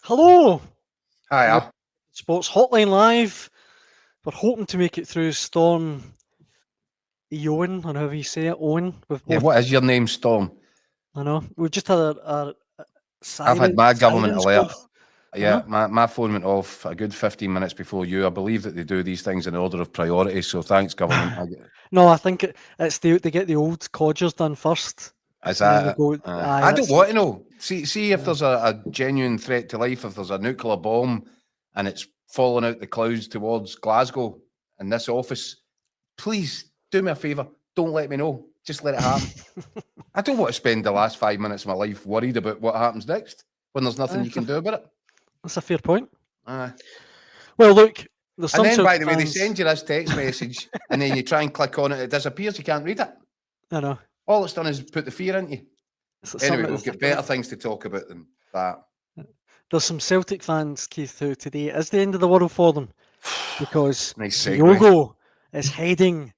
Hello, Hiya. Sports Hotline Live. We're hoping to make it through Storm Eoin, or however you say it, Owen. With Yeah, both, what is your name, Storm? I know we've just had our I've had my government sirens alert. go. I Yeah, know. my phone went off a good 15 minutes before you. I believe that they do these things in order of priority. So thanks, government. No, I think it's they get the old codgers done first, Is and then they that? go. Aye, I don't that's want it. to know. See if Uh, there's a genuine threat to life, if there's a nuclear bomb and it's falling out the clouds towards Glasgow in this office. Please do me a favour. Don't let me know. Just let it happen. I don't want to spend the last 5 minutes of my life worried about what happens next when there's nothing you that's, a, can do about it. that's a fair point. Uh, Well, look, there's and some then, by Celtic the way, they fans. send you this text message and then you try and click on it, it disappears, you can't read it. I know. All it's done is put the fear into you. It's Anyway, something to we've got think better about. things to talk about than that. There's some Celtic fans, Keith, who today is the end of the world for them because Nice segue. Kyogo is heading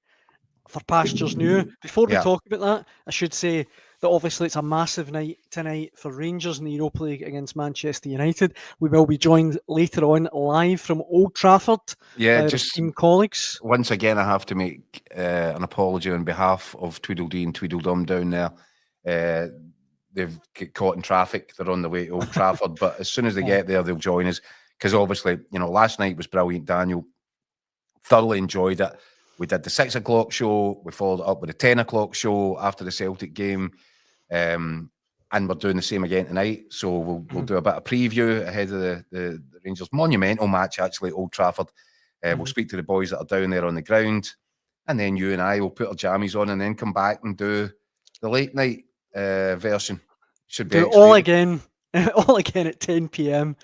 for pastures new. Before we Yeah. talk about that, I should say that obviously it's a massive night tonight for Rangers in the Europa League against Manchester United. We will be joined later on live from Old Trafford Yeah, by our just esteemed colleagues. once again, I have to make an apology on behalf of Tweedledee and Tweedledum down there. They've got caught in traffic. They're on the way to Old Trafford, but as soon as they get there, they'll join us. Because obviously, last night was brilliant, Daniel. Thoroughly enjoyed it. We did the 6 o'clock show. We followed it up with a 10 o'clock show after the Celtic game. And we're doing the same again tonight. So we'll do a bit of preview ahead of the Rangers' monumental match, actually, at Old Trafford. We'll speak to the boys that are down there on the ground. And then you and I will put our jammies on and then come back and do the late night version. Should be Do it all X-rated. again, all again at 10 p.m.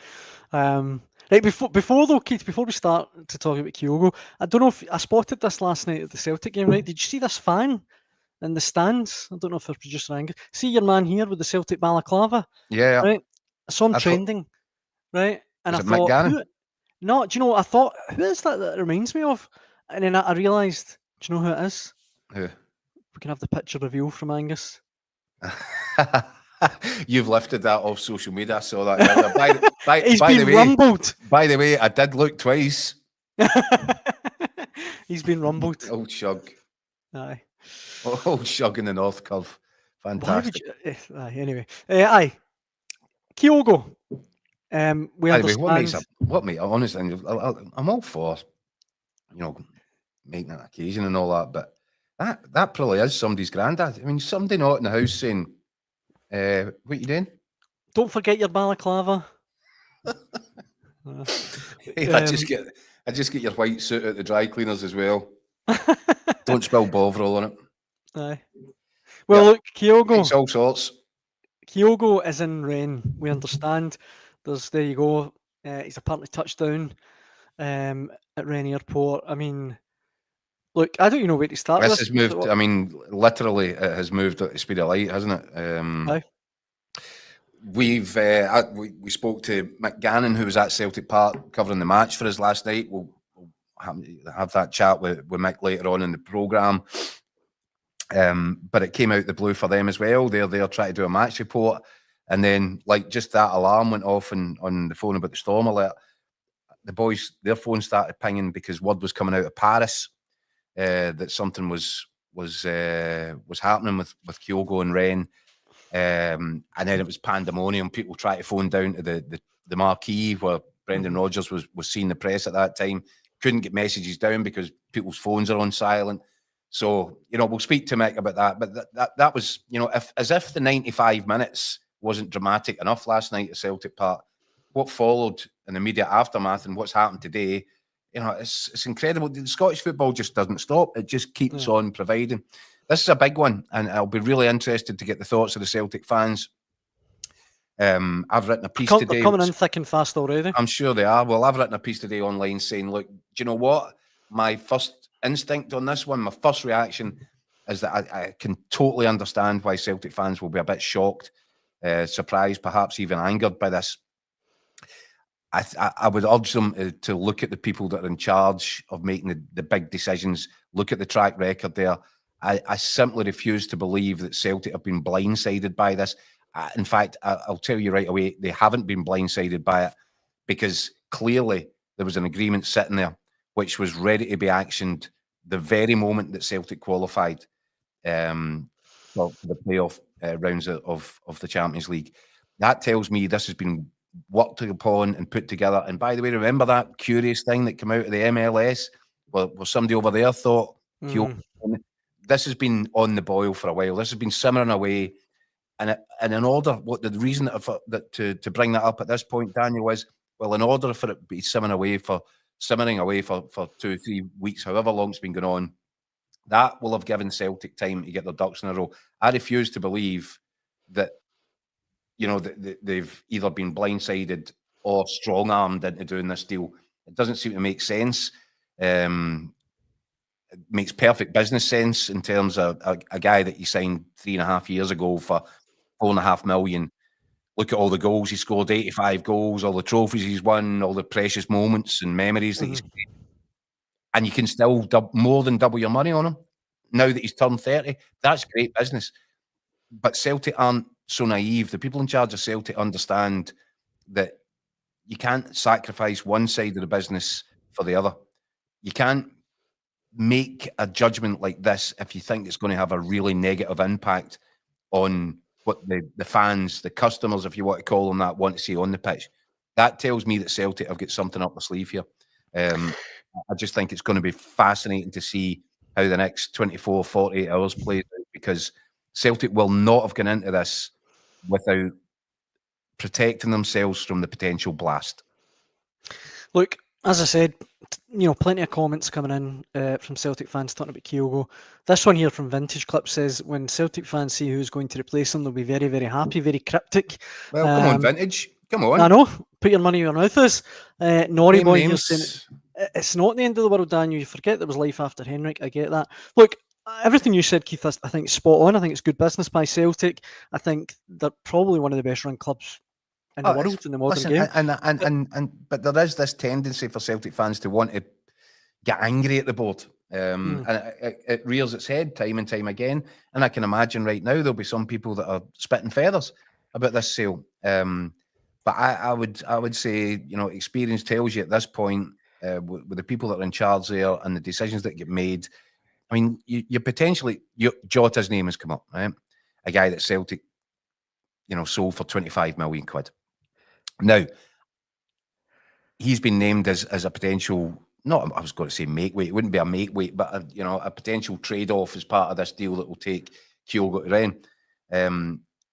Right, before though, Keith, before we start to talk about Kyogo, I don't know if I spotted this last night at the Celtic game, right? Did you see this fan in the stands? I don't know if our producer Angus. See your man here with the Celtic balaclava, Yeah. right? I saw him I thought, trending, right? And is I it Mick thought, Gannon? no, do you know what I thought? Who is that it reminds me of? And then I realised, do you know who it is? Who? We can have the picture reveal from Angus. You've lifted that off social media. I saw that earlier. He's By the been way, rumbled. I did look twice. He's been rumbled. Old Shug. Aye. Old Shug in the North Curve. Why would Fantastic. you? Anyway, aye. Kyogo. We By the way, understand. honestly, I'm all for, making an occasion and all that, but that probably is somebody's granddad. I mean, somebody not in the house saying, what you doing? Don't forget your balaclava. Hey, I just get your white suit at the dry cleaners as well. Don't spill Bovril on it. Aye. Well, Yep. look, Kyogo. It's all sorts. Kyogo is in Rennes. We understand. There you go. He's apparently touchdown at Rennes Airport. I mean, look, I don't even know where to start This with. has moved. I mean, literally, it has moved at the speed of light, hasn't it? Aye. We spoke to Mick Gannon, who was at Celtic Park covering the match for us last night. We'll have that chat with Mick later on in the programme. But it came out the blue for them as well. They're trying to do a match report, and then just that alarm went off on the phone about the storm alert. The boys, their phone started pinging because word was coming out of Paris that something was happening with Kyogo and Rennes. And then it was pandemonium. People tried to phone down to the marquee where Brendan Rodgers was seeing the press at that time. Couldn't get messages down because people's phones are on silent. So, we'll speak to Mick about that. But that was, as if the 95 minutes wasn't dramatic enough last night at Celtic Park, what followed in the immediate aftermath and what's happened today, it's incredible. The Scottish football just doesn't stop. It just keeps on providing. This is a big one, and I'll be really interested to get the thoughts of the Celtic fans. I've written a piece today. They're coming in thick and fast already. I'm sure they are. Well, I've written a piece today online saying, look, do you know what? My first instinct on this one, my first reaction is that I can totally understand why Celtic fans will be a bit shocked, surprised, perhaps even angered by this. I would urge them to look at the people that are in charge of making the big decisions, look at the track record there. I simply refuse to believe that Celtic have been blindsided by this. In fact, I'll tell you right away, they haven't been blindsided by it, because clearly there was an agreement sitting there which was ready to be actioned the very moment that Celtic qualified for the playoff rounds of the Champions League. That tells me this has been worked upon and put together. And by the way, remember that curious thing that came out of the MLS where somebody over there thought, this has been on the boil for a while. This has been simmering away. And in order, the reason to bring that up at this point, Daniel, is, well, in order for it to be simmering away for 2 or 3 weeks, however long it's been going on, that will have given Celtic time to get their ducks in a row. I refuse to believe that, they've either been blindsided or strong-armed into doing this deal. It doesn't seem to make sense. It makes perfect business sense in terms of a guy that you signed 3.5 years ago for $4.5 million. Look at all the goals he scored, 85 goals, all the trophies he's won, all the precious moments and memories that he's created. And you can still more than double your money on him now that he's turned 30. That's great business. But Celtic aren't so naive. The people in charge of Celtic understand that you can't sacrifice one side of the business for the other. You can't make a judgment like this if you think it's going to have a really negative impact on what the fans, the customers, if you want to call them that, want to see on the pitch. That tells me that Celtic have got something up their sleeve here. I just think it's going to be fascinating to see how the next 24, 48 hours plays out, because Celtic will not have gone into this without protecting themselves from the potential blast. Look, as I said, plenty of comments coming in from Celtic fans talking about Kyogo. This one here from Vintage Clip says, when Celtic fans see who's going to replace him, they'll be very, very happy, very cryptic. Well, come on, Vintage. Come on. I know. Put your money where your mouth is. Nori Boy here saying, it's not the end of the world, Daniel. You forget there was life after Henrik. I get that. Look, everything you said, Keith, I think is spot on. I think it's good business by Celtic. I think they're probably one of the best run clubs in the world in the modern game. But there is this tendency for Celtic fans to want to get angry at the board. And it rears its head time and time again. And I can imagine right now there'll be some people that are spitting feathers about this sale. But I would say, experience tells you at this point, with the people that are in charge there and the decisions that get made. I mean, you potentially, Jota's name has come up, right? A guy that Celtic, sold for 25 million quid. Now, he's been named as a potential, I was going to say make weight. It wouldn't be a make weight, but a potential trade-off as part of this deal that will take Kyogo to Rennes.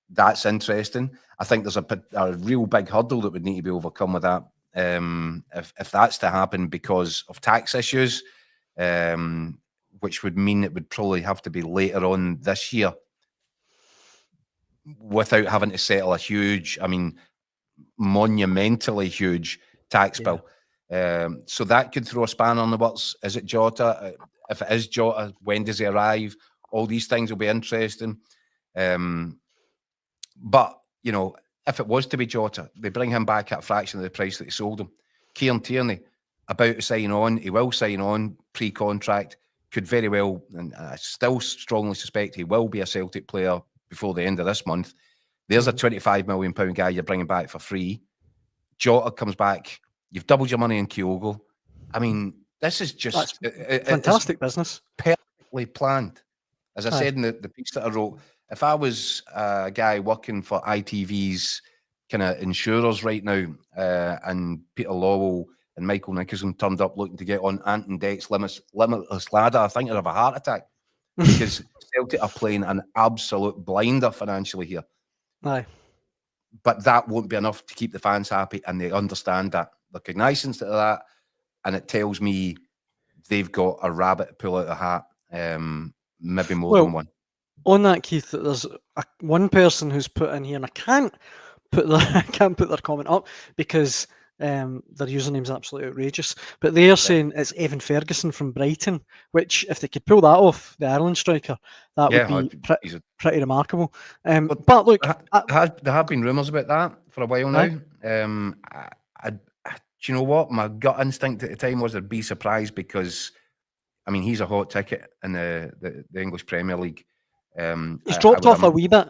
That's interesting. I think there's a real big hurdle that would need to be overcome with that. If that's to happen because of tax issues, which would mean it would probably have to be later on this year without having to settle a huge, monumentally huge tax bill. So that could throw a spanner in the works. Is it Jota? If it is Jota, when does he arrive? All these things will be interesting. But, if it was to be Jota, they bring him back at a fraction of the price that they sold him. Kieran Tierney, about to sign on. He will sign on pre-contract. Could very well, and I still strongly suspect he will be a Celtic player before the end of this month. There's a £25 million guy you're bringing back for free. Jota comes back. You've doubled your money in Kyogo. This is just fantastic business. Perfectly planned. As I said in the piece that I wrote, if I was a guy working for ITV's kind of insurers right now, and Peter Lawwell and Michael Nicholson turned up looking to get on Anton Deck's limitless ladder, I think I'd have a heart attack, because Celtic are playing an absolute blinder financially here. Aye. But that won't be enough to keep the fans happy, and they understand that. They're cognizant of that, and it tells me they've got a rabbit to pull out of the hat, maybe more than one. On that, Keith, there's one person who's put in here, and I can't put their comment up because their username's absolutely outrageous. But they are saying it's Evan Ferguson from Brighton, which, if they could pull that off, the Ireland striker, that would be pretty remarkable. But look, there have been rumours about that for a while now. Do you know what? My gut instinct at the time was I'd be surprised, because he's a hot ticket in the English Premier League. He's dropped off a wee bit.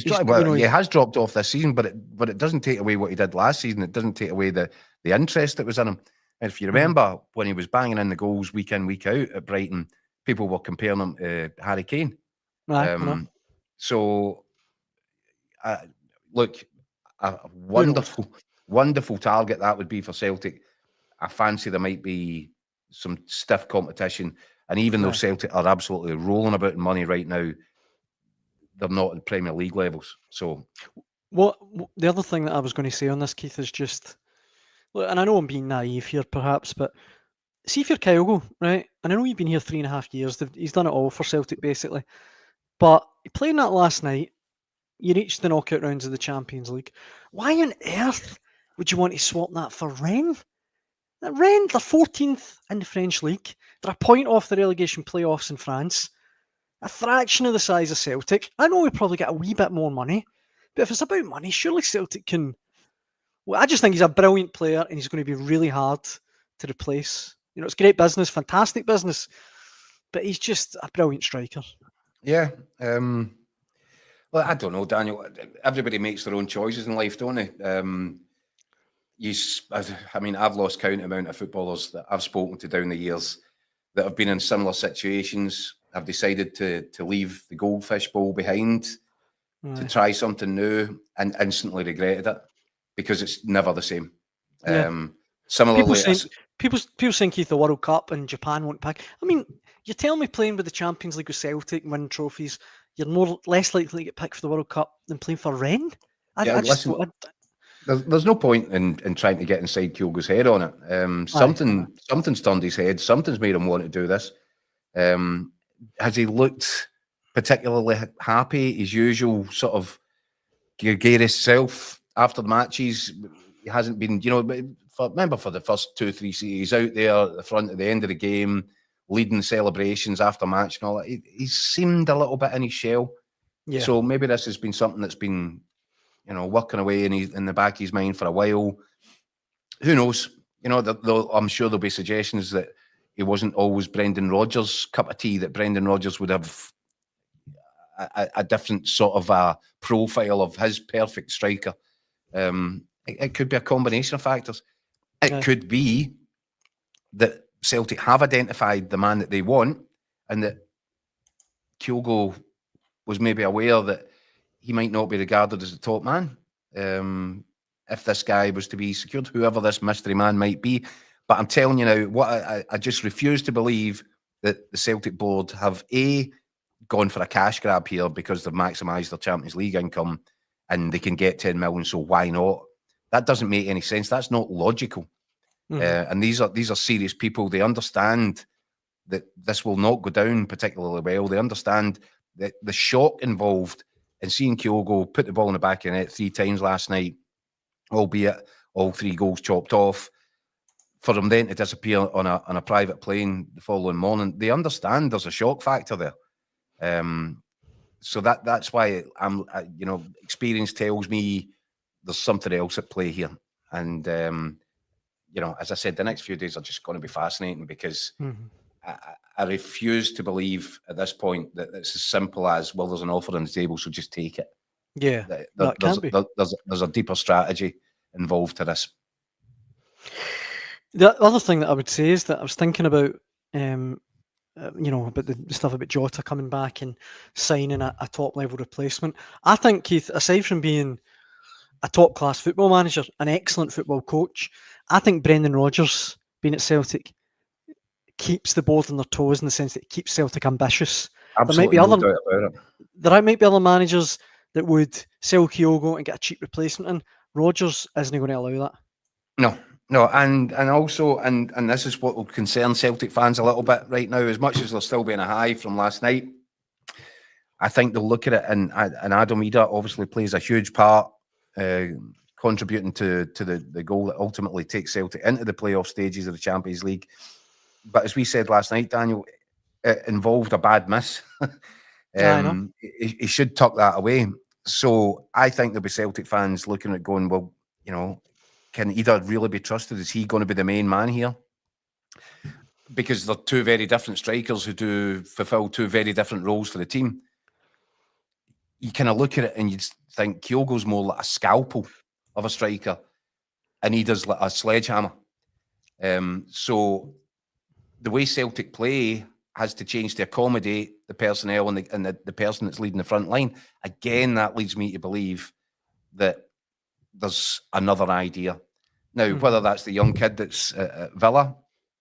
He has dropped off this season, but it doesn't take away what he did last season. It doesn't take away the interest that was in him. And if you remember when he was banging in the goals week in, week out at Brighton, people were comparing him to Harry Kane. So, look, a wonderful target that would be for Celtic. I fancy there might be some stiff competition. And even though Celtic are absolutely rolling about in money right now, they're not in Premier League levels. So, what the other thing that I was going to say on this, Keith, is just, and I know I'm being naive here perhaps, but see if you're Kyogo, right? And I know you've been here 3.5 years. He's done it all for Celtic, basically. But playing that last night, you reached the knockout rounds of the Champions League. Why on earth would you want to swap that for Rennes? Rennes, they're 14th in the French league. They're a point off the relegation playoffs in France. A fraction of the size of Celtic. I know we probably get a wee bit more money, but if it's about money, surely Celtic can... Well, I just think he's a brilliant player and he's going to be really hard to replace. You know, it's great business, fantastic business, but he's just a brilliant striker. Yeah. Well, I don't know, Daniel. Everybody makes their own choices in life, don't they? I've lost count of the amount of footballers that I've spoken to down the years that have been in similar situations, have decided to leave the goldfish bowl behind, to try something new, and instantly regretted it because it's never the same. Similarly, people saying, Keith, the World Cup and Japan won't pick. I mean, you're telling me playing with the Champions League with Celtic and winning trophies, you're less likely to get picked for the World Cup than playing for Rennes? There's no point in trying to get inside Kyogo's head on it. Something's turned his head. Something's made him want to do this. Has he looked particularly happy? His usual sort of gregarious self after the matches. He hasn't been, remember for the first 2-3 seasons, he's out there at the front at the end of the game, leading celebrations after match and all that. He seemed a little bit in his shell. Yeah. So maybe this has been something that's been, working away in the back of his mind for a while. Who knows? I'm sure there'll be suggestions that he wasn't always Brendan Rodgers' cup of tea, that Brendan Rodgers would have a different sort of a profile of his perfect striker. It could be a combination of factors. It could be that Celtic have identified the man that they want and that Kyogo was maybe aware that he might not be regarded as the top man if this guy was to be secured, whoever this mystery man might be. But I'm telling you now, what I just refuse to believe that the Celtic board have gone for a cash grab here because they've maximised their Champions League income and they can get 10 million, so why not? That doesn't make any sense. That's not logical. And these are serious people. They understand that this will not go down particularly well. They understand that the shock involved in seeing Kyogo put the ball in the back of the net 3 times last night, albeit all 3 goals chopped off, for him then to disappear on a private plane the following morning. They understand there's a shock factor there. So that's why experience tells me there's something else at play here. And, as I said, the next few days are just going to be fascinating because I refuse to believe at this point that it's as simple as, well, there's an offer on the table, so just take it. Yeah, there's a deeper strategy involved to this. The other thing that I would say is that I was thinking about, about the stuff about Jota coming back and signing a top-level replacement. I think, Keith, aside from being a top-class football manager, an excellent football coach, I think Brendan Rodgers being at Celtic keeps the board on their toes in the sense that it keeps Celtic ambitious. Absolutely, there might be other managers that would sell Kyogo and get a cheap replacement in. Rodgers isn't going to allow that. No, and also, and this is what will concern Celtic fans a little bit right now, as much as there'll still being a high from last night. I think they'll look at it, and Adam Ida obviously plays a huge part, contributing to the goal that ultimately takes Celtic into the playoff stages of the Champions League. But as we said last night, Daniel, it involved a bad miss. He should tuck that away. So I think there'll be Celtic fans looking at going, well, can Ida really be trusted? Is he going to be the main man here? Because they're 2 very different strikers who fulfill 2 very different roles for the team. you kind of look at it and you think Kyogo's more like a scalpel of a striker, and he does like a sledgehammer. So the way Celtic play has to change to accommodate the personnel and the person that's leading the front line. Again, that leads me to believe that there's another idea. Now, whether that's the young kid that's at Villa,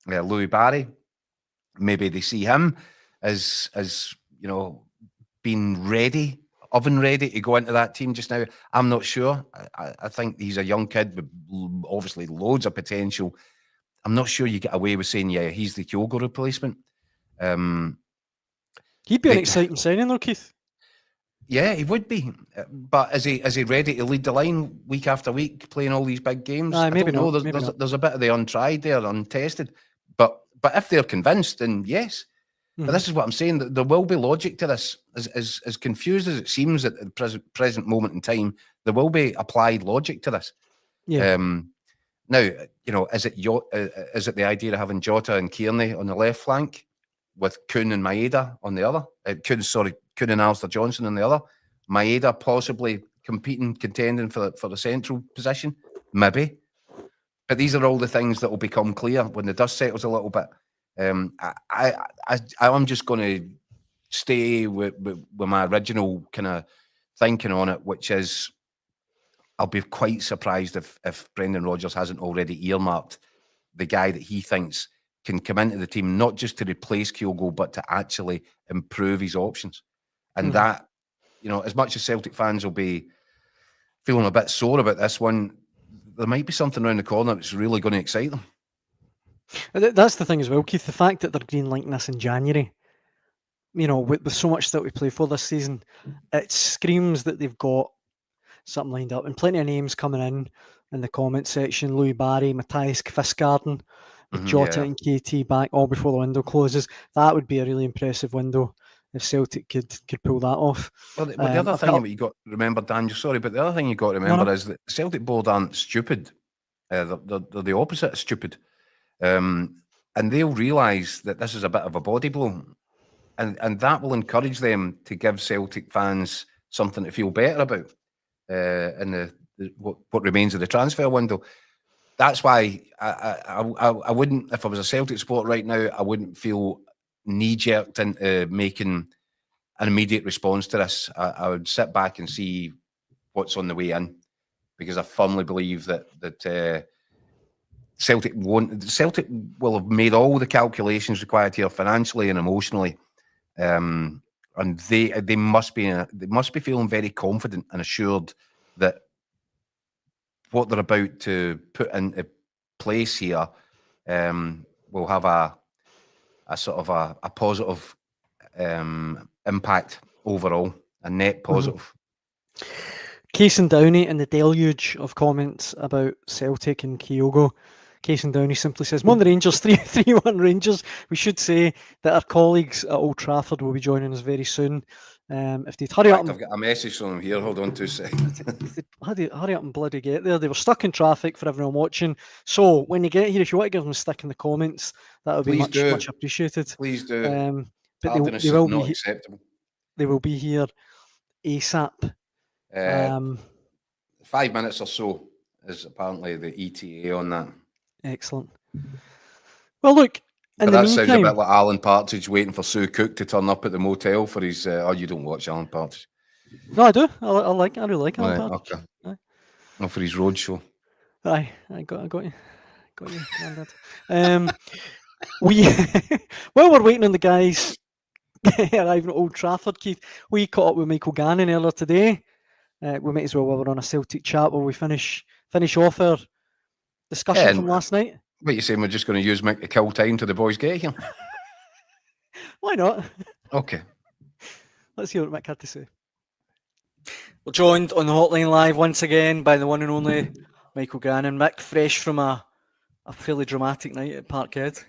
Louis Barry, maybe they see him as being ready, oven ready to go into that team just now. I'm not sure. I think he's a young kid with obviously loads of potential. I'm not sure you get away with saying, yeah, he's the Kyogo replacement. He'd be an exciting signing though, Keith. Yeah, he would be. But is he ready to lead the line week after week, playing all these big games? I maybe don't know. Not. There's a bit of the untried there, untested. But if they're convinced, then yes. But this is what I'm saying, that there will be logic to this. As confused as it seems at the present moment in time, there will be applied logic to this. Yeah. Now, is it the idea of having Jota and Kearney on the left flank with Kuhn and Maeda on the other? Kuhn and Alistair Johnson on the other. Maeda possibly contending for the central position, maybe. But these are all the things that will become clear when the dust settles a little bit. I'm just going to stay with my original kind of thinking on it, which is I'll be quite surprised if Brendan Rodgers hasn't already earmarked the guy that he thinks can come into the team, not just to replace Kyogo, but to actually improve his options. And that, as much as Celtic fans will be feeling a bit sore about this one, there might be something around the corner that's really going to excite them. That's the thing as well, Keith. The fact that they're green lighting this in January, with so much that we play for this season, it screams that they've got something lined up, and plenty of names coming in the comment section. Louis Barry, Matthias Kvistgarden, with Jota and KT back all before the window closes. That would be a really impressive window if Celtic could pull that off. Well, the other thing that you got to remember, Dan, sorry, but the other thing you got to remember is that Celtic board aren't stupid. They're the opposite of stupid. And they'll realise that this is a bit of a body blow. And that will encourage them to give Celtic fans something to feel better about in what remains of the transfer window. That's why I wouldn't, if I was a Celtic supporter right now, I wouldn't feel knee-jerked into making an immediate response to this. I would sit back and see what's on the way in, because I firmly believe that Celtic will have made all the calculations required here financially and emotionally, and they must be feeling very confident and assured that what they're about to put into place here will have a sort of a positive impact overall, a net positive. Casey Downey and the deluge of comments about Celtic and Kyogo. Casey Downey simply says, "Mon the Rangers, 3-1 Rangers." We should say that our colleagues at Old Trafford will be joining us very soon. If they'd hurry up, I've got a message from them here. Hold on 2 seconds. Hurry up and bloody get there. They were stuck in traffic for everyone watching. So when you get here, if you want to give them a stick in the comments, that would be much appreciated. Please do. But they will be acceptable. They will be here ASAP. 5 minutes or so is apparently the ETA on that. Excellent. Well, look. But that sounds a bit like Alan Partridge waiting for Sue Cook to turn up at the motel for his. You don't watch Alan Partridge? No, I do. I really like Alan Partridge. Okay. Not for his road show. Aye, I got you, Grandad. While we're waiting on the guys arriving at Old Trafford, Keith, we caught up with Michael Gannon earlier today. We might as well, while we're on a Celtic chat, while we finish off our discussion from last night. What you saying? We're just going to use Mick to kill time till the boys get here? Why not? Okay. Let's hear what Mick had to say. We're joined on the Hotline Live once again by the one and only Michael Gannon. Mick, fresh from a fairly dramatic night at Parkhead.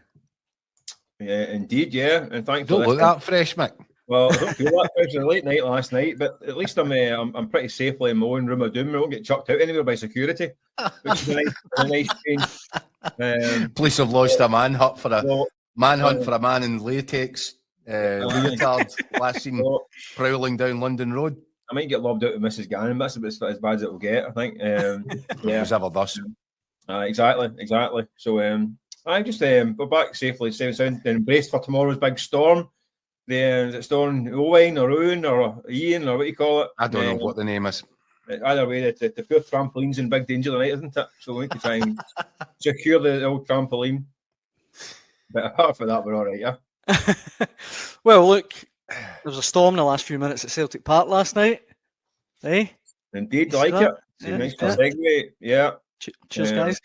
Yeah, indeed, yeah. And thanks. Don't look that fresh, Mick. Well, I don't feel that fresh. It was a late night last night, but at least I'm pretty safely in my own room of doom. I won't get chucked out anywhere by security, which is a nice change. Police have launched a manhunt for a man in latex leotard last seen prowling down London Road. I might get lobbed out of Mrs. Gannon, but that's about as bad as it will get, I think. Yeah, was ever thus. Exactly. So I just we're back safely, safe and embraced for tomorrow's big storm. Is it Storm Owen or Owen or Ian or what you call it? I don't know what the name is. Either way, the poor trampoline's in big danger tonight, isn't it? So we need to try and secure the old trampoline. But apart from that, we're all right, yeah. Well, look, there was a storm in the last few minutes at Celtic Park last night. Eh? Indeed, like it. Nice segue. Yeah. Cheers, guys.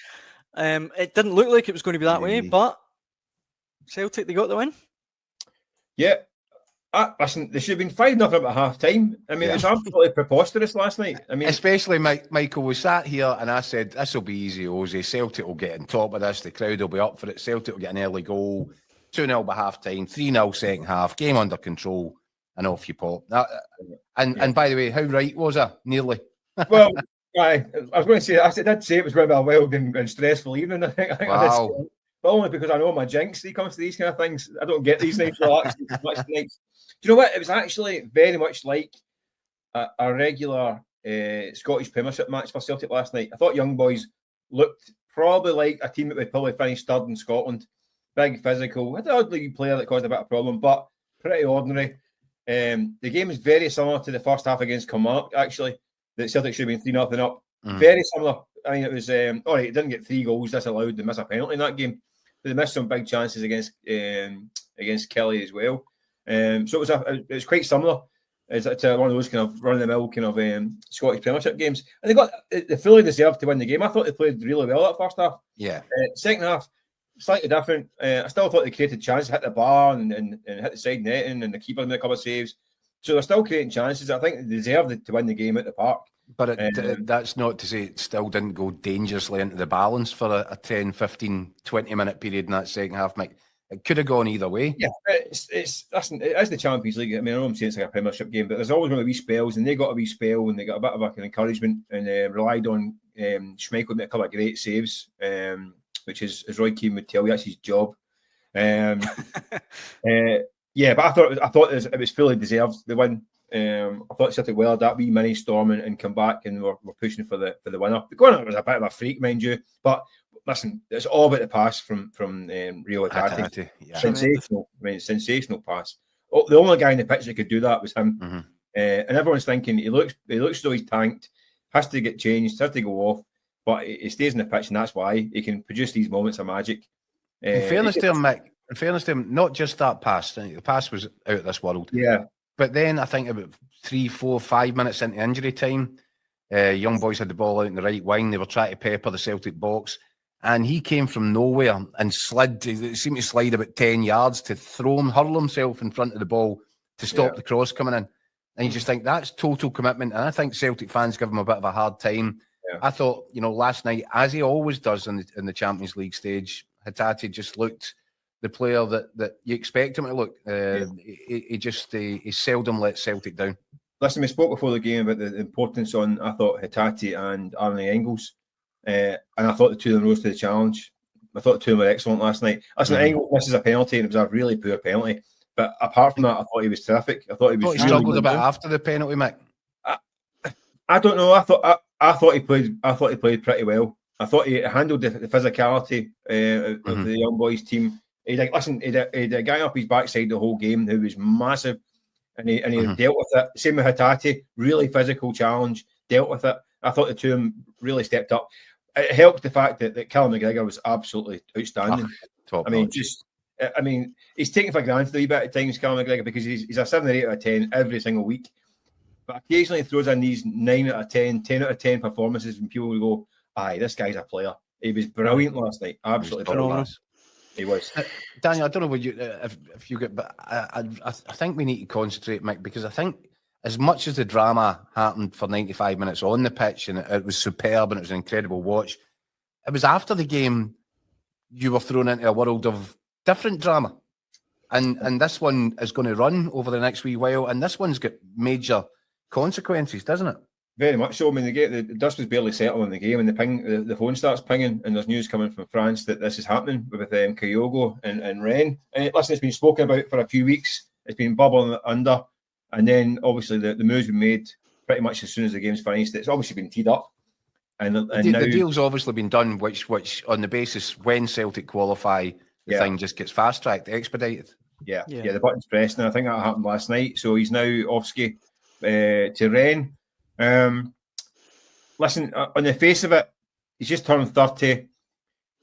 It didn't look like it was going to be that way, but Celtic, they got the win. Yeah. Listen, they should have been 5-0 up at half time. I mean, it was absolutely preposterous last night. I mean, especially Michael, we sat here and I said, this will be easy, Ozzy. Celtic will get on top of this. The crowd will be up for it. Celtic will get an early goal. 2-0 by half time, 3-0 second half, game under control, and off you pop. And by the way, how right was I? Nearly. Well, I was going to say, I did say it was rather a wild and stressful evening. I think wow. I did, but only because I know my jinx when it comes to these kind of things. I don't get these nights relaxed much nights. Do you know what? It was actually very much like a regular Scottish Premiership match for Celtic last night. I thought Young Boys looked probably like a team that would probably finish third in Scotland. Big, physical. Had an odd league player that caused a bit of problem, but pretty ordinary. The game is very similar to the first half against Kilmarnock, actually. That Celtic should have been 3-0 up. Very similar. I mean, it was all right. It didn't get 3 goals disallowed. They missed a penalty in that game. But they missed some big chances against Kelly as well. So it was quite similar as to one of those kind of run-of-the-mill kind of Scottish Premiership games. And they fully deserved to win the game. I thought they played really well that first half. Yeah. Second half, slightly different. I still thought they created chances, hit the bar and hit the side netting, and the keeper made a couple of saves. So they're still creating chances. I think they deserved to win the game at the Park. But that's not to say it still didn't go dangerously into the balance for a 10, 15, 20-minute period in that second half, Mike. It could have gone either way. Yeah, it is the Champions League. I mean, I know I'm saying it's like a Premiership game, but there's always going to be spells, and they got a wee spell, and they got a bit of an encouragement, and relied on Schmeichel making a couple of great saves, which is, as Roy Keane would tell you, that's his job. Yeah, but I thought it was fully deserved, the win. I thought Celtic weathered that wee mini storm and come back, and we're pushing for the winner. The winner was a bit of a freak, mind you, but listen, it's all about the pass from Rio Hatate. Yeah. Sensational. I mean, sensational pass. Oh, the only guy in the pitch that could do that was him. Mm-hmm. And everyone's thinking he looks as though he's tanked, has to get changed, has to go off, but he stays in the pitch, and that's why he can produce these moments of magic. In fairness to him, Mick, not just that pass. The pass was out of this world. Yeah. But then I think about 3, 4, 5 minutes into injury time, Young Boys had the ball out in the right wing. They were trying to pepper the Celtic box. And he came from nowhere and slid. He seemed to slide about 10 yards to hurl himself in front of the ball to stop the cross coming in. And you just think that's total commitment. And I think Celtic fans give him a bit of a hard time. Yeah. I thought, last night, as he always does in the Champions League stage, Hatate just looked the player that you expect him to look. He seldom lets Celtic down. Listen, we spoke before the game about the importance on, I thought, Hatate and Arne Engels. And I thought the two of them rose to the challenge. I thought the two of them were excellent last night. Listen, Engels misses a penalty, and it was a really poor penalty. But apart from that, I thought he was terrific. I thought he was. He struggled a bit after the penalty, Mick. I don't know. I thought he played. I thought he played pretty well. I thought he handled the physicality of the Young Boys team. He had a guy up his backside the whole game who was massive, and he dealt with it. Same with Hatate, really physical challenge, dealt with it. I thought the two of them really stepped up. It helped the fact that Callum McGregor was absolutely outstanding. He's taken for granted a wee bit at times, Callum McGregor, because he's a 7 or 8 out of 10 every single week. But occasionally he throws in these 9 out of 10, 10 out of 10 performances, and people will go, aye, this guy's a player. He was brilliant last night. Absolutely brilliant. He was. Daniel, I don't know what you if you get, but I think we need to concentrate, Mick, because I think as much as the drama happened for 95 minutes on the pitch, and it was superb and it was an incredible watch, it was after the game you were thrown into a world of different drama. And this one is going to run over the next wee while, and this one's got major consequences, doesn't it? Very much so. I mean, the dust was barely settled in the game, and the phone starts pinging, and there's news coming from France that this is happening with Kyogo and Rennes. And listen, it's been spoken about for a few weeks. It's been bubbling under. And then, obviously, the moves we made pretty much as soon as the game's finished. It's obviously been teed up. And The now, deal's obviously been done, which on the basis when Celtic qualify, the thing just gets fast-tracked, expedited. Yeah, the button's pressed, and I think that happened last night. So he's now Ofsky to Rennes. Listen, on the face of it, he's just turned 30.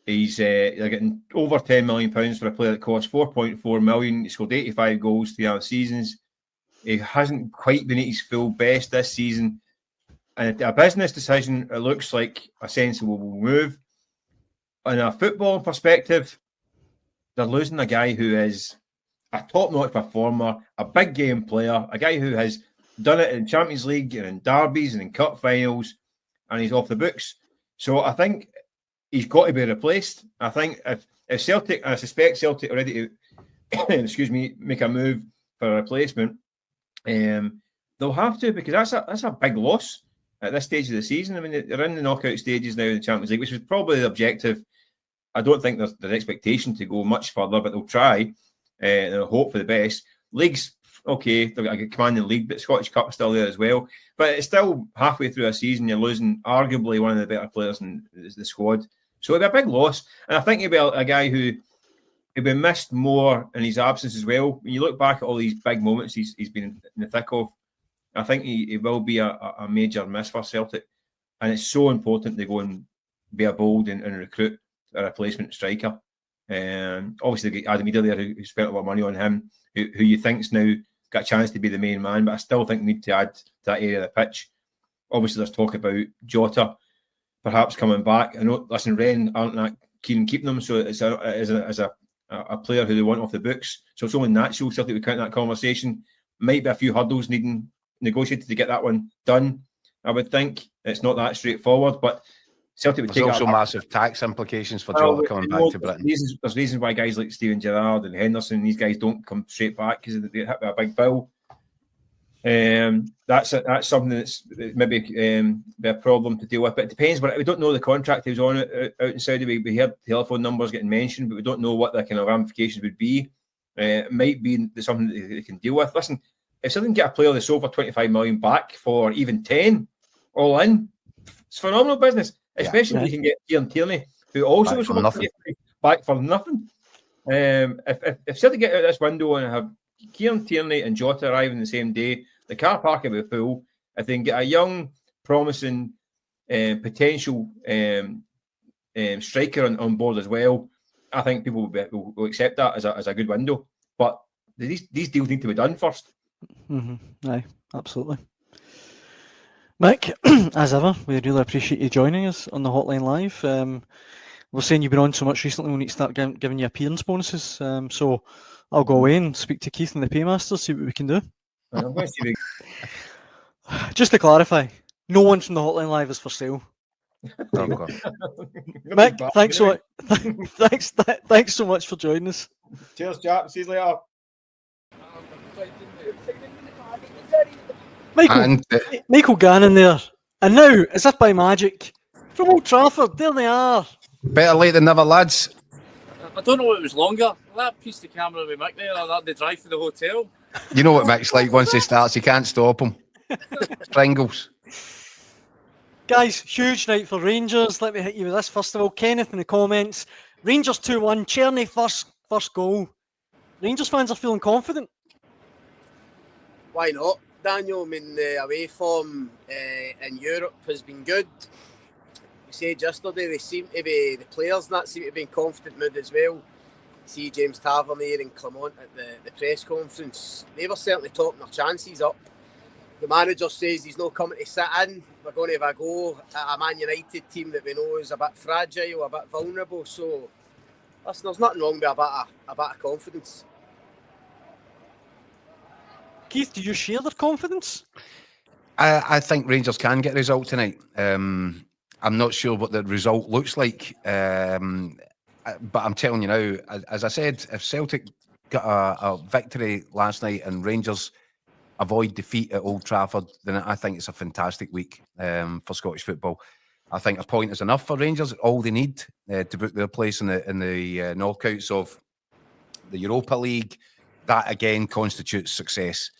They're getting over £10 million for a player that costs 4.4 million. He scored 85 goals 3 other seasons. He hasn't quite been at his full best this season. And a business decision, it looks like a sensible move. On a football perspective, they're losing a guy who is a top-notch performer, a big game player, a guy who has done it in Champions League and in derbies and in cup finals, and he's off the books. So I think he's got to be replaced. I think if Celtic, and I suspect Celtic are ready to, make a move for a replacement, they'll have to, because that's a big loss at this stage of the season. I mean, they're in the knockout stages now in the Champions League, which was probably the objective. I don't think there's an expectation to go much further, but they'll try and they'll hope for the best. League's okay, they've got a commanding league, but Scottish Cup is still there as well. But it's still halfway through a season, you're losing arguably one of the better players in the squad. So it'll be a big loss. And I think he'll be a guy who'll be missed more in his absence as well. When you look back at all these big moments he's been in the thick of, I think he will be a major miss for Celtic. And it's so important they go and be a bold and recruit a replacement striker. Obviously, they got Adam Eder there who spent a lot of money on him, who you think's now got a chance to be the main man, but I still think they need to add to that area of the pitch. Obviously, there's talk about Jota perhaps coming back. I know, listen, Rennes aren't that keen on keeping them, so it's a player who they want off the books. So it's only natural Celtic would count that conversation. Might be a few hurdles needing negotiated to get that one done. I would think it's not that straightforward, but Celtic would There's take also massive tax implications for Jota coming back to Britain. There's reasons why guys like Steven Gerrard and Henderson, these guys don't come straight back because they hit with a big bill. That's something that's maybe be a problem to deal with, but it depends. But we don't know the contract he was on out in Saudi. We heard telephone numbers getting mentioned, but we don't know what the kind of ramifications would be. It might be something that they can deal with. Listen, if something get a player that's over 25 million back for even 10 all in, it's phenomenal business. Especially if you can get Kieran Tierney, who also was back for nothing. If Celtic get out this window and have Kieran Tierney and Jota arriving the same day, the car park will be full. If they can get a young, promising, potential striker on board as well, I think people will accept that as a good window. But these deals need to be done first. Mm-hmm. Aye, absolutely. Mick, as ever, we really appreciate you joining us on the Hotline Live. We're saying you've been on so much recently, we need to start giving you appearance bonuses. So I'll go away and speak to Keith and the Paymasters, see what we can do. I'm going to see Just to clarify, no one from the Hotline Live is for sale. Mick, thanks so much for joining us. Cheers, chap. See you later. Michael Gannon there. And now, as if by magic, from Old Trafford, there they are. Better late than never, lads. I don't know if it was longer. That piece of camera with Mick there, or that the drive to the hotel. You know what Mick's like once he starts, you can't stop him. Pringles. Guys, huge night for Rangers. Let me hit you with this first of all. Kenneth in the comments. Rangers 2-1, Czerny first goal. Rangers fans are feeling confident. Why not, Daniel? I mean, the away form in Europe has been good. We said yesterday the players and that seem to be in confident mood as well. See James Tavernier and Clement at the press conference. They were certainly talking their chances up. The manager says he's not coming to sit in. We're going to have a go at a Man United team that we know is a bit fragile, a bit vulnerable. So, listen, there's nothing wrong with a bit of confidence. Keith, do you share their confidence? I think Rangers can get a result tonight. I'm not sure what the result looks like, but I'm telling you now, as I said, if Celtic got a victory last night and Rangers avoid defeat at Old Trafford, then I think it's a fantastic week for Scottish football. I think a point is enough for Rangers. All they need to book their place in the knockouts of the Europa League. That again constitutes success.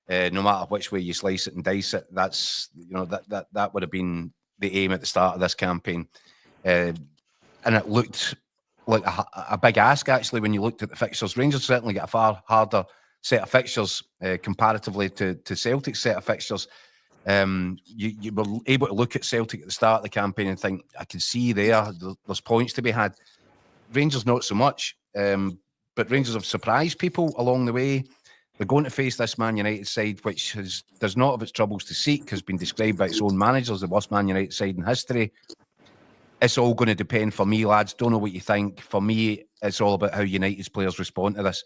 no matter which way you slice it and dice it. That's that would have been the aim at the start of this campaign, and it looked like a big ask actually when you looked at the fixtures. Rangers certainly get a far harder set of fixtures comparatively to Celtic's set of fixtures. You were able to look at Celtic at the start of the campaign and think, I can see there's points to be had. Rangers not so much, but Rangers have surprised people along the way. They're going to face this Man United side, which does not have its troubles to seek, has been described by its own managers, the worst Man United side in history. It's all going to depend for me, lads. Don't know what you think. For me, it's all about how United's players respond to this.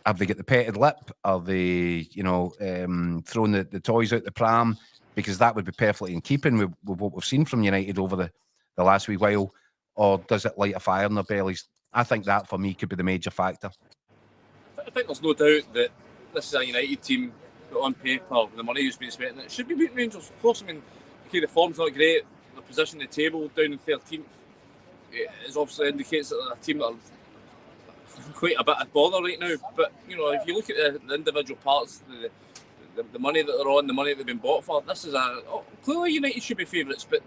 Have they got the petted lip? Are they, throwing the toys out the pram? Because that would be perfectly in keeping with what we've seen from United over the last wee while. Or does it light a fire in their bellies? I think that, for me, could be the major factor. I think there's no doubt that this is a United team that on paper, with the money who's been spent, it should be beating Rangers. Of course, I mean, okay, the form's not great. The position of the table down in 13th is obviously indicates that they're a team that are quite a bit of bother right now. But, if you look at the individual parts, the money that they're on, the money that they've been bought for, this is clearly United should be favourites, but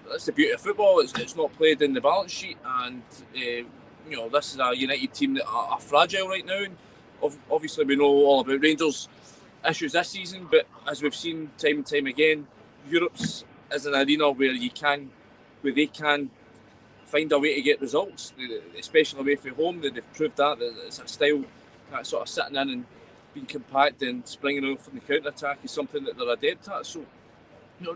that's the beauty of football. It's not played in the balance sheet, and this is a United team that are fragile right now. And obviously, we know all about Rangers' issues this season, but as we've seen time and time again, Europe's is an arena where they can find a way to get results, especially away from home. They've proved that it's a style that sort of sitting in and being compact and springing out from the counter attack is something that they're adept at. So,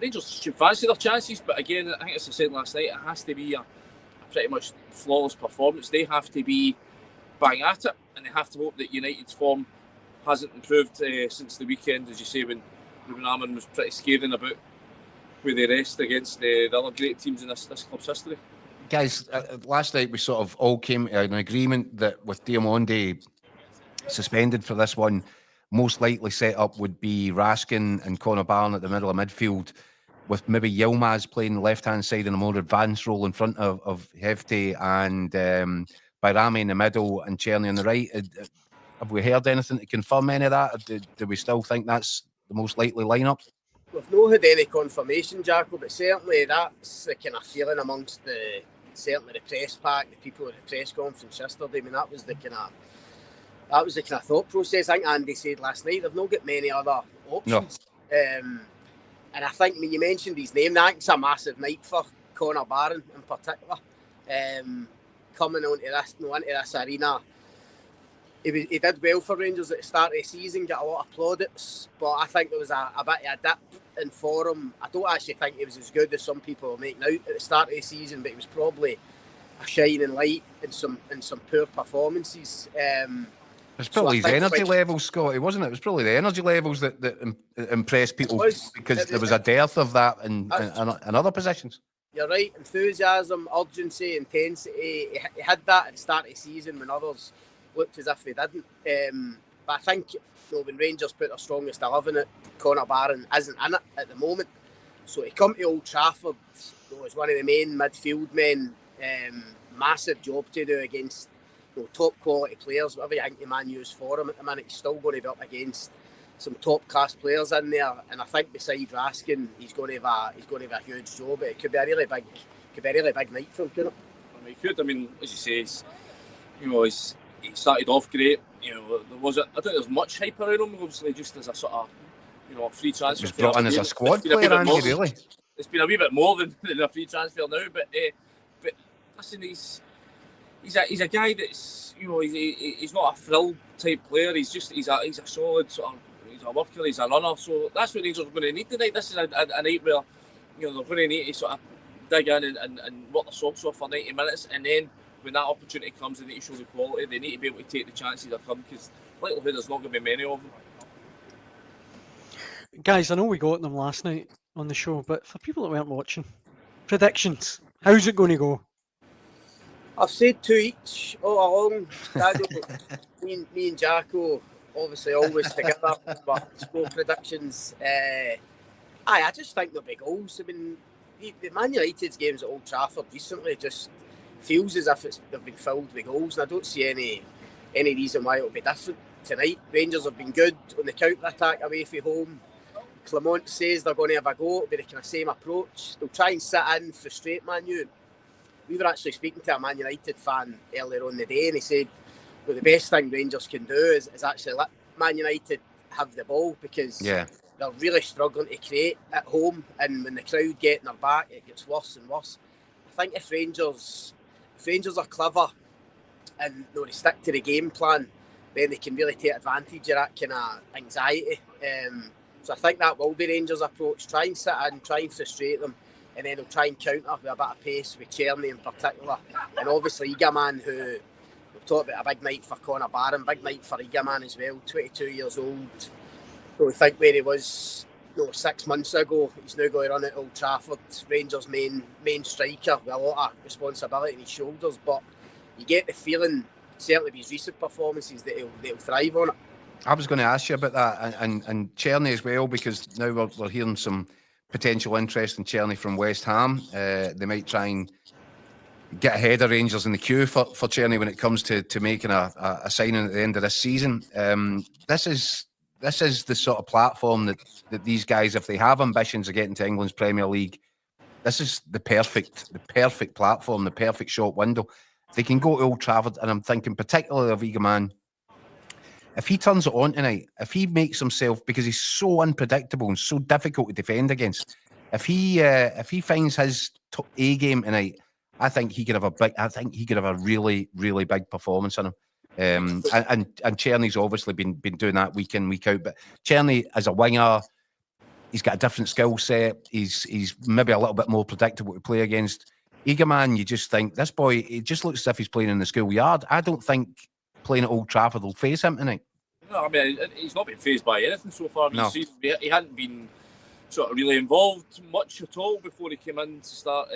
Rangers should fancy their chances, but again, I think as I said last night, it has to be a pretty much flawless performance. They have to be bang at it, and they have to hope that United's form hasn't improved since the weekend, as you say, when Ruben Amorim was pretty scathing about where they rest against the other great teams in this club's history. Guys, last night we sort of all came to an agreement that with Diamonde suspended for this one, most likely set up would be Raskin and Connor Barron at the middle of midfield, with maybe Yilmaz playing the left-hand side in a more advanced role in front of Hefty, and Bayrami in the middle and Czerny on the right. Have we heard anything to confirm any of that? Or do we still think that's the most likely lineup? We've not had any confirmation, Jaco, but certainly that's the kind of feeling amongst certainly the press pack, the people at the press conference yesterday. I mean, that was the kind of thought process. I think Andy said last night they've not got many other options. No. And I think, you mentioned his name. I think it's a massive night for Connor Barron in particular. Coming into this arena, he did well for Rangers at the start of the season, got a lot of plaudits, but I think there was a bit of a dip in form. I don't actually think he was as good as some people were making out at the start of the season, but he was probably a shining light in some poor performances. It's probably his energy levels, Scotty, wasn't it? It was probably the energy levels that impressed people because there was a dearth of that in other positions. You're right. Enthusiasm, urgency, intensity. He had that at the start of the season when others looked as if they didn't. But I think when Rangers put their strongest 11 at, Connor Barron isn't in it at the moment. So to come to Old Trafford as one of the main midfield men, massive job to do against top quality players. Whatever you think the Man U's for him at the minute, he's still going to be up against some top class players in there. And I think beside Raskin, he's going to have a huge job. It could be a really big night for him, couldn't it? I mean, he could. I mean, as you say, he started off great. I don't think there's much hype around him. Obviously, just as a sort of free transfer. He was brought in as a squad player, Andy, really. It's been a wee bit more than a free transfer now, but listen, he's a guy that's he's not a frill type player. He's a solid sort of. He's a worker. He's a runner. So that's what Rangers are going to need tonight. This is a night where they're going to need to sort of dig in and work their socks off for 90 minutes, and then when that opportunity comes, they need to show the quality. They need to be able to take the chances that come, because likelihood there's not going to be many of them. Guys, I know we got them last night on the show, but for people that weren't watching, predictions. How's it going to go? I've said 2 each all along. me and Jaco, obviously always together, but score predictions. I just think there'll be goals. I mean, the Man United's games at Old Trafford recently just feels as if they've been filled with goals, and I don't see any reason why it'll be different. tonight. Rangers have been good on the counter-attack away from home. Clement says they're going to have a go. It'll be the kind of same approach. They'll try and sit in, frustrate Man U. We were actually speaking to a Man United fan earlier on in the day, and he said, well, the best thing Rangers can do is actually let Man United have the ball, because they're really struggling to create at home, and when the crowd get in their back, it gets worse and worse. I think if Rangers are clever and they stick to the game plan, then they can really take advantage of that kind of anxiety. So I think that will be Rangers' approach. Try and sit in, try and frustrate them, and then they'll try and counter with a bit of pace with Czerny in particular. And obviously Egerman, who we've talked about, a big night for Conor Barron, big night for Egerman as well, 22 years old. So we think where he was 6 months ago, he's now going to run at Old Trafford, Rangers' main striker, with a lot of responsibility on his shoulders. But you get the feeling, certainly with his recent performances, that he'll thrive on it. I was going to ask you about that, and Czerny as well, because now we're hearing some potential interest in Czerny from West Ham. They might try and get ahead of Rangers in the queue for Czerny when it comes to making a signing at the end of this season. This is the sort of platform that these guys, if they have ambitions of getting to England's Premier League, this is the perfect platform, the perfect shop window. If they can go to Old Trafford, and I'm thinking particularly of Egerman, if he turns it on tonight, if he makes himself, because he's so unpredictable and so difficult to defend against, if he finds his A game tonight, I think he could have a really, really big performance in him. And Czerny's obviously been doing that week in, week out. But Czerny as a winger, he's got a different skill set. He's maybe a little bit more predictable to play against. Egerman, you just think, this boy, he just looks as if he's playing in the schoolyard. I don't think playing at Old Trafford will faze him tonight. No, I mean, he's not been fazed by anything so far. No. He hadn't been sort of really involved much at all before he came in to start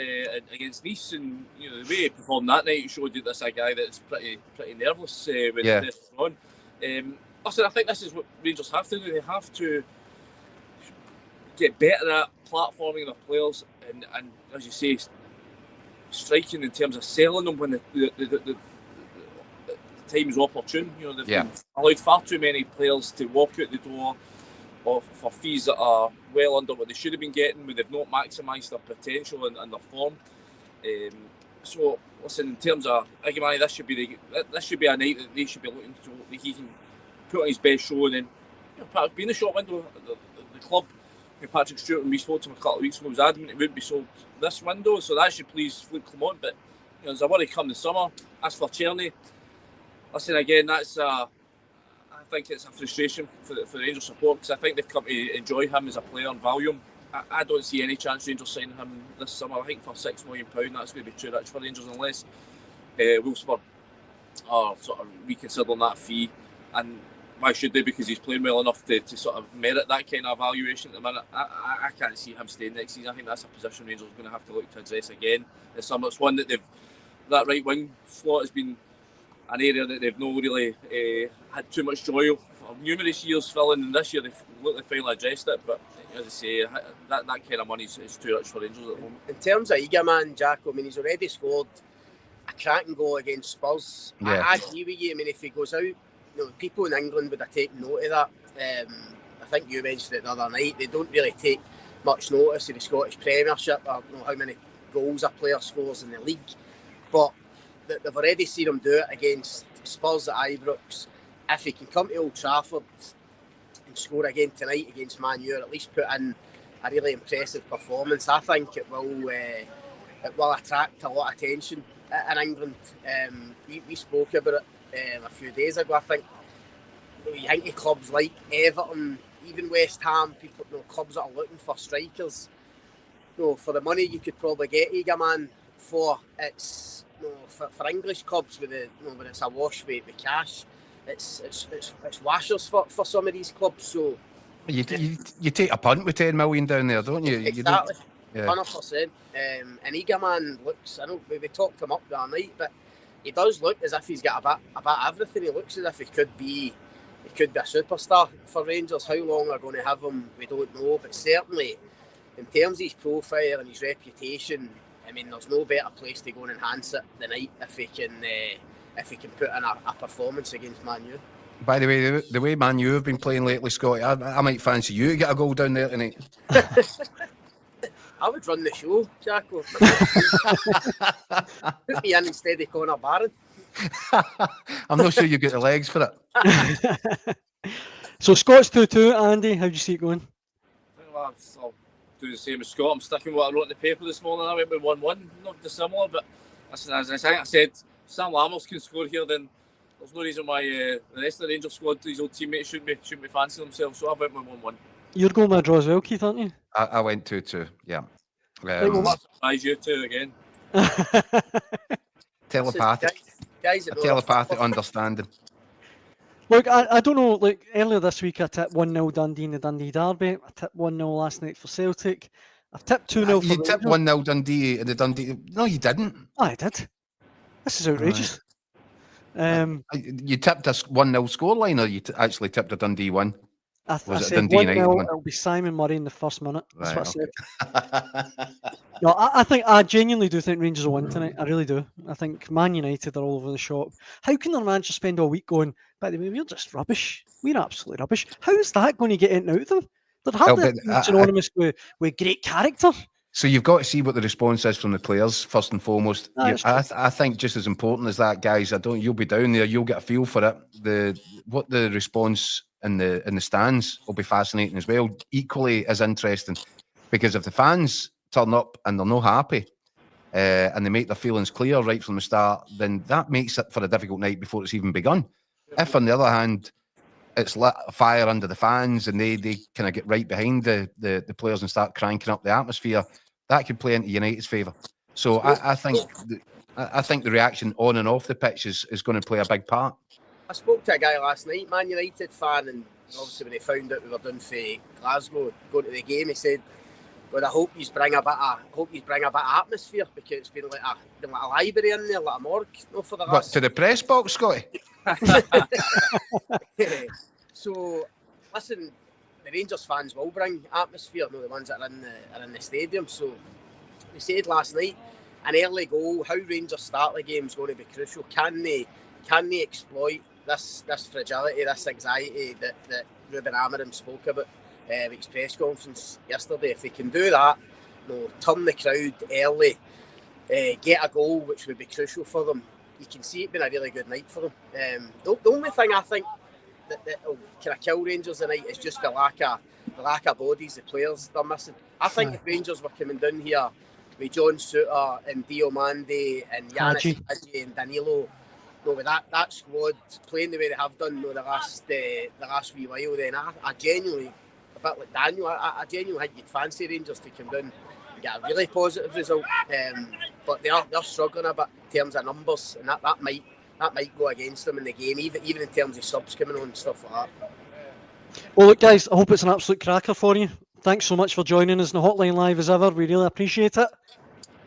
against Nice, and the way he performed that night showed you that's a guy that's pretty nervous when he's on. Listen, I think this is what Rangers have to do. They have to get better at platforming their players and as you say, striking in terms of selling them when the time's opportune. They've allowed far too many players to walk out the door for fees that are well under what they should have been getting, when they've not maximised their potential and their form. So, listen, in terms of Egerman, this should be a night that they should be looking to, that he can put on his best show, and then being the shop window, the club, Patrick Stewart, when we spoke to him a couple of weeks ago, was adamant it wouldn't be sold this window, so that should please Philippe Clement. But there's a worry come the summer. As for Czerny, listen, again, I think it's a frustration for the Rangers support, because I think they've come to enjoy him as a player and value him. I don't see any chance Rangers signing him this summer. I think for £6 million, that's going to be too rich for Rangers, unless Wolfsburg are sort of reconsidering that fee. And why should they? Because he's playing well enough to sort of merit that kind of valuation at the minute. I can't see him staying next season. I think that's a position Rangers are going to have to look to address again this summer. It's one that that right wing slot has been an area that they've not really had too much joy of for numerous years filling, and this year they've looked to finally addressed it. But as I say, that kind of money is too rich for Rangers at the moment. In terms of Egerman, Jack, I mean, he's already scored a cracking goal against Spurs. Yeah. I agree with you. I mean, if he goes out, people in England would have taken note of that. I think you mentioned it the other night. They don't really take much notice of the Scottish Premiership, or how many goals a player scores in the league. But they've already seen him do it against Spurs at Ibrox. If he can come to Old Trafford and score again tonight against Man U, or at least put in a really impressive performance, I think it will attract a lot of attention in England. We spoke about it a few days ago. I think you think of clubs like Everton, even West Ham, people, clubs that are looking for strikers. For the money you could probably get Egerman for, it's for English clubs with when it's a wash with cash, it's washers for some of these clubs. So you take a punt with 10 million down there, don't you? Exactly, 100%. And Egerman looks, I know we talked him up the other night, but he does look as if he's got a bit of everything. He looks as if he could be a superstar for Rangers. How long they're going to have him, we don't know, but certainly in terms of his profile and his reputation, I mean, there's no better place to go and enhance it tonight if he can put in a performance against Man U. By the way, the way Man U have been playing lately, Scotty, I might fancy you to get a goal down there tonight. I would run the show, Jacko. Put me in instead of Conor Barron. I'm not sure you get the legs for it. So Scott's 2-2. Andy, how do you see it going? I'll do the same as Scott. I'm sticking what I wrote in the paper this morning. I went with 1-1, not dissimilar, but as I said, Sam Lammers can score here, then there's no reason why the rest of the Rangers squad, these old teammates, shouldn't be fancying themselves. So I went with 1-1. You're going with a draw as well, Keith, aren't you? I went 2-2, yeah. I'll surprise you two again. Telepathic. Guys, A telepathic understanding. Look, I don't know, like earlier this week I tipped 1-0 Dundee in the Dundee Derby. I tipped 1-0 last night for Celtic. I've tipped 2-0 for You tipped 1-0 Dundee in the Dundee. No, you didn't. Oh, I did. This is outrageous. You tipped a 1-0 scoreline, or you actually tipped a Dundee win? I Was it said Dundee 1-0, United one? it'll be Simon Murray in the first minute. That's Right, what I said. No, I genuinely do think Rangers will win tonight. I really do. I think Man United are all over the shop. How can their manager spend all week going, by the way, we're just rubbish. We're absolutely rubbish. How is that going to get anything out of them? They're hardly synonymous with great character. So you've got to see what the response is from the players first and foremost. That's I think just as important as that, guys. You'll be down there. You'll get a feel for it. What the response in the stands will be fascinating as well. Equally as interesting, because if the fans turn up and they're not happy, and they make their feelings clear right from the start, then that makes it for a difficult night before it's even begun. If, on the other hand, it's lit a fire under the fans and they kind of get right behind the players and start cranking up the atmosphere, that could play into United's favour. So I think the reaction on and off the pitch is going to play a big part. I spoke to a guy last night, Man United fan, and obviously when he found out we were doing for Glasgow, going to the game, he said, "God, I hope you bring a bit of atmosphere, because it's been like a library in there, like a morgue." No, for the What, to the press box, Scotty? So, listen, the Rangers fans will bring atmosphere, no, the ones that are in the stadium. So, we said last night, an early goal, how Rangers start the game is going to be crucial. Can they exploit this fragility, this anxiety that Ruben Amorim spoke about at his press conference yesterday? If they can do that, turn the crowd early, get a goal, which would be crucial for them, you can see it being a really good night for them. The only thing I think that will kind of kill Rangers tonight is just the lack of bodies, the players they're missing. I think if Rangers were coming down here with John Souttar and Diomande and Yanis Hadji and Danilo, with that squad playing the way they have done the last wee while, then I genuinely, a bit like Daniel, I genuinely think you'd fancy Rangers to come down and get a really positive result. But they're struggling a bit in terms of numbers, and that might go against them in the game, even in terms of subs coming on and stuff like that. Well, look, guys, I hope it's an absolute cracker for you. Thanks so much for joining us in the Hotline Live as ever. We really appreciate it.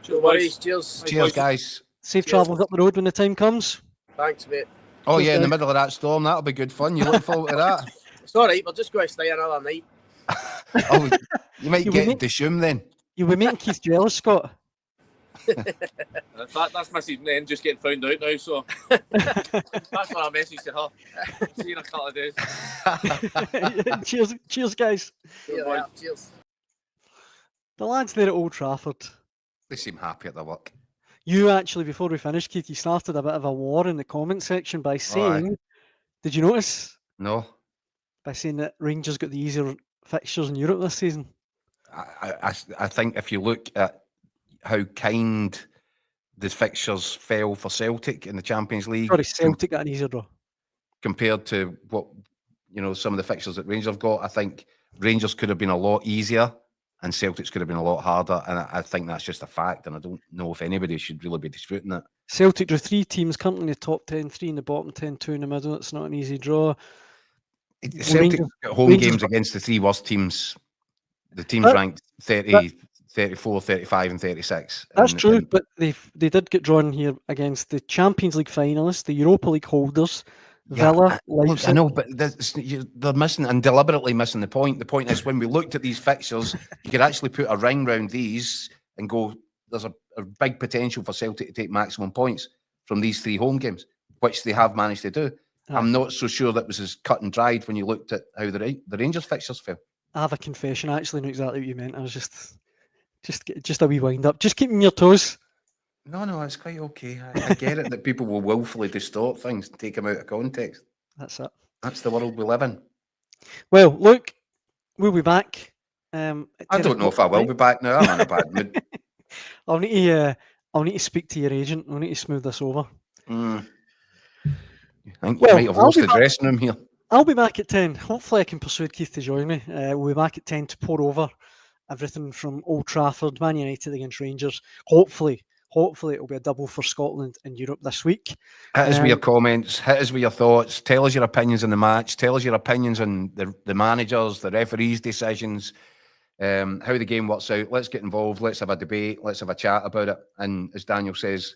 No worries. Cheers. Cheers, guys. Safe travels up the road when the time comes. Thanks, mate. Oh, Cheers, yeah, in the guys. middle of that storm, that'll be good fun. You look forward to that? It's all right. We're just going to stay another night. Oh, you might You get will Dishoom then. You'll be making Keith jealous, Scott. That's my season end just getting found out now, so that's my message to her. See you in a couple of days. Cheers, guys. Yeah, cheers. The lads there at Old Trafford. They seem happy at their work. You actually, before we finished, Keith, you started a bit of a war in the comment section by saying, did you notice? No. By saying that Rangers got the easier fixtures in Europe this season. I think if you look at how kind the fixtures fell for Celtic in the Champions League, Sorry, Celtic got an easier draw. compared to what some of the fixtures that Rangers have got, I think Rangers could have been a lot easier and Celtic's could have been a lot harder, and I think that's just a fact, and I don't know if anybody should really be disputing that. Celtic drew 3 teams currently in the top 10, 3 in the bottom 10, 2 in the middle. It's not an easy draw. Celtic got home games against the 3 worst teams. The teams ranked 30, 34, 35 and 36. That's true, but they did get drawn here against the Champions League finalists, the Europa League holders, Villa, Leipzig. I know, but they're missing and deliberately missing the point. The point is, when we looked at these fixtures, you could actually put a ring round these and go, there's a big potential for Celtic to take maximum points from these 3 home games, which they have managed to do. I'm not so sure that was as cut and dried when you looked at how the Rangers fixtures fell. I have a confession. I actually knew exactly what you meant. I was just a wee wind up. Just keeping your toes. No, it's quite okay. I get it that people will willfully distort things and take them out of context. That's it. That's the world we live in. Well, look, we'll be back. I don't know if I will be back now. I'm in a bad mood. I'll need to speak to your agent. I'll need to smooth this over. I think you might have lost the dressing room here. I'll be back at 10. Hopefully I can persuade Keith to join me. We'll be back at 10 to pour over everything from Old Trafford, Man United against Rangers. Hopefully it'll be a double for Scotland and Europe this week. Hit us with your comments, hit us with your thoughts, tell us your opinions on the match, tell us your opinions on the managers, the referees' decisions, how the game works out. Let's get involved, let's have a debate, let's have a chat about it. And as Daniel says,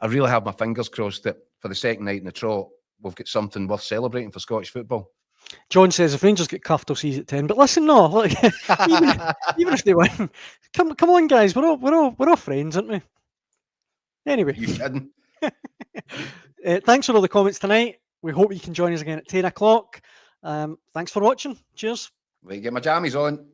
I really have my fingers crossed that for the second night in the trot, we've got something worth celebrating for Scottish football. John says if Rangers get cuffed, I'll see you at 10. But listen, no, look, even if they win, come on, guys, we're all friends, aren't we? Anyway, You kidding? Thanks for all the comments tonight. We hope you can join us again at 10 o'clock. Thanks for watching. Cheers. Right, get my jammies on.